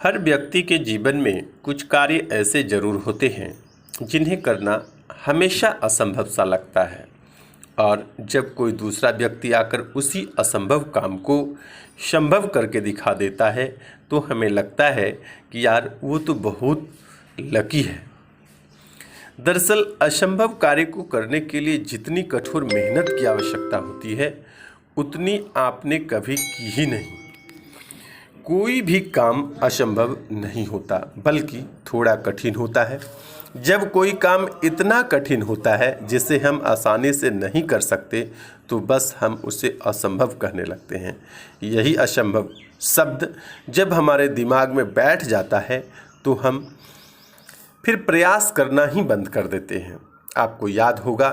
हर व्यक्ति के जीवन में कुछ कार्य ऐसे जरूर होते हैं जिन्हें करना हमेशा असंभव सा लगता है। और जब कोई दूसरा व्यक्ति आकर उसी असंभव काम को संभव करके दिखा देता है तो हमें लगता है कि यार वो तो बहुत लकी है। दरअसल असंभव कार्य को करने के लिए जितनी कठोर मेहनत की आवश्यकता होती है उतनी आपने कभी की ही नहीं। कोई भी काम असंभव नहीं होता बल्कि थोड़ा कठिन होता है। जब कोई काम इतना कठिन होता है जिसे हम आसानी से नहीं कर सकते तो बस हम उसे असंभव कहने लगते हैं। यही असंभव शब्द जब हमारे दिमाग में बैठ जाता है तो हम फिर प्रयास करना ही बंद कर देते हैं। आपको याद होगा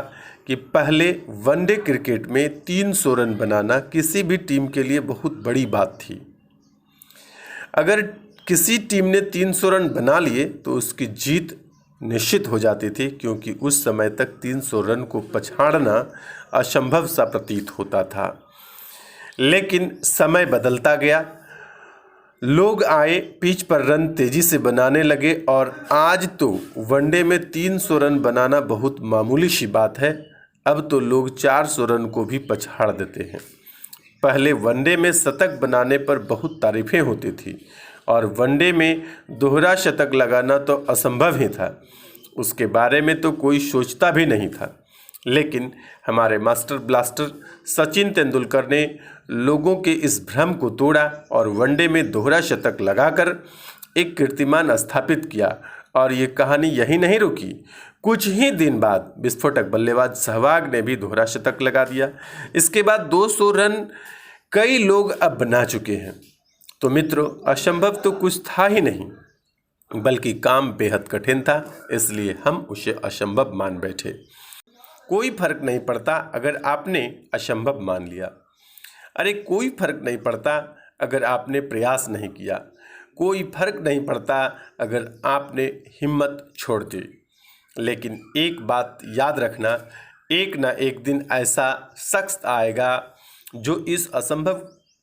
कि पहले वनडे क्रिकेट में 300 रन बनाना किसी भी टीम के लिए बहुत बड़ी बात थी। अगर किसी टीम ने 300 रन बना लिए तो उसकी जीत निश्चित हो जाती थी, क्योंकि उस समय तक 300 रन को पछाड़ना असंभव सा प्रतीत होता था। लेकिन समय बदलता गया, लोग आए, पिच पर रन तेजी से बनाने लगे और आज तो वनडे में 300 रन बनाना बहुत मामूली सी बात है। अब तो लोग 400 रन को भी पछाड़ देते हैं। पहले वनडे में शतक बनाने पर बहुत तारीफें होती थी और वनडे में दोहरा शतक लगाना तो असंभव ही था, उसके बारे में तो कोई सोचता भी नहीं था। लेकिन हमारे मास्टर ब्लास्टर सचिन तेंदुलकर ने लोगों के इस भ्रम को तोड़ा और वनडे में दोहरा शतक लगाकर एक कीर्तिमान स्थापित किया। और ये कहानी यही नहीं रुकी, कुछ ही दिन बाद विस्फोटक बल्लेबाज सहवाग ने भी दोहरा शतक लगा दिया। इसके बाद 200 रन कई लोग अब बना चुके हैं। तो मित्रों, असंभव तो कुछ था ही नहीं बल्कि काम बेहद कठिन था, इसलिए हम उसे असंभव मान बैठे। कोई फर्क नहीं पड़ता अगर आपने असंभव मान लिया। अरे कोई फर्क नहीं पड़ता अगर आपने प्रयास नहीं किया। कोई फर्क नहीं पड़ता अगर आपने हिम्मत छोड़ दी। लेकिन एक बात याद रखना, एक ना एक दिन ऐसा शख्स आएगा जो इस असंभव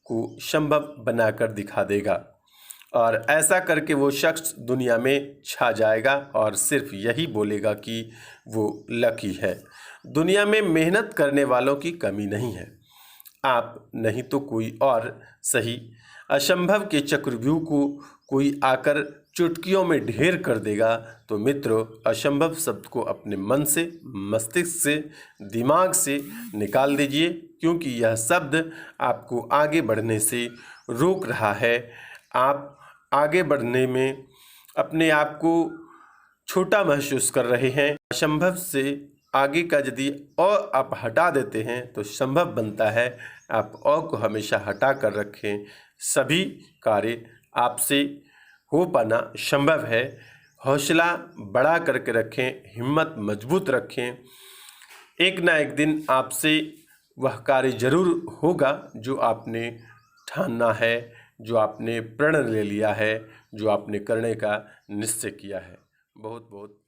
को संभव बनाकर दिखा देगा और ऐसा करके वो शख्स दुनिया में छा जाएगा और सिर्फ यही बोलेगा कि वो लकी है। दुनिया में मेहनत करने वालों की कमी नहीं है। आप नहीं तो कोई और सही, असंभव के चक्रव्यूह को कोई आकर चुटकियों में ढेर कर देगा। तो मित्रों, असंभव शब्द को अपने मन से, मस्तिष्क से, दिमाग से निकाल दीजिए, क्योंकि यह शब्द आपको आगे बढ़ने से रोक रहा है। आप आगे बढ़ने में अपने आप को छोटा महसूस कर रहे हैं। असंभव से आगे का यदि अ आप हटा देते हैं तो संभव बनता है। आप अ को हमेशा हटा कर रखें, सभी कार्य आपसे हो पाना संभव है। हौसला बढ़ा करके रखें, हिम्मत मजबूत रखें। एक ना एक दिन आपसे वह कार्य जरूर होगा जो आपने ठाना है, जो आपने प्रण ले लिया है, जो आपने करने का निश्चय किया है। बहुत बहुत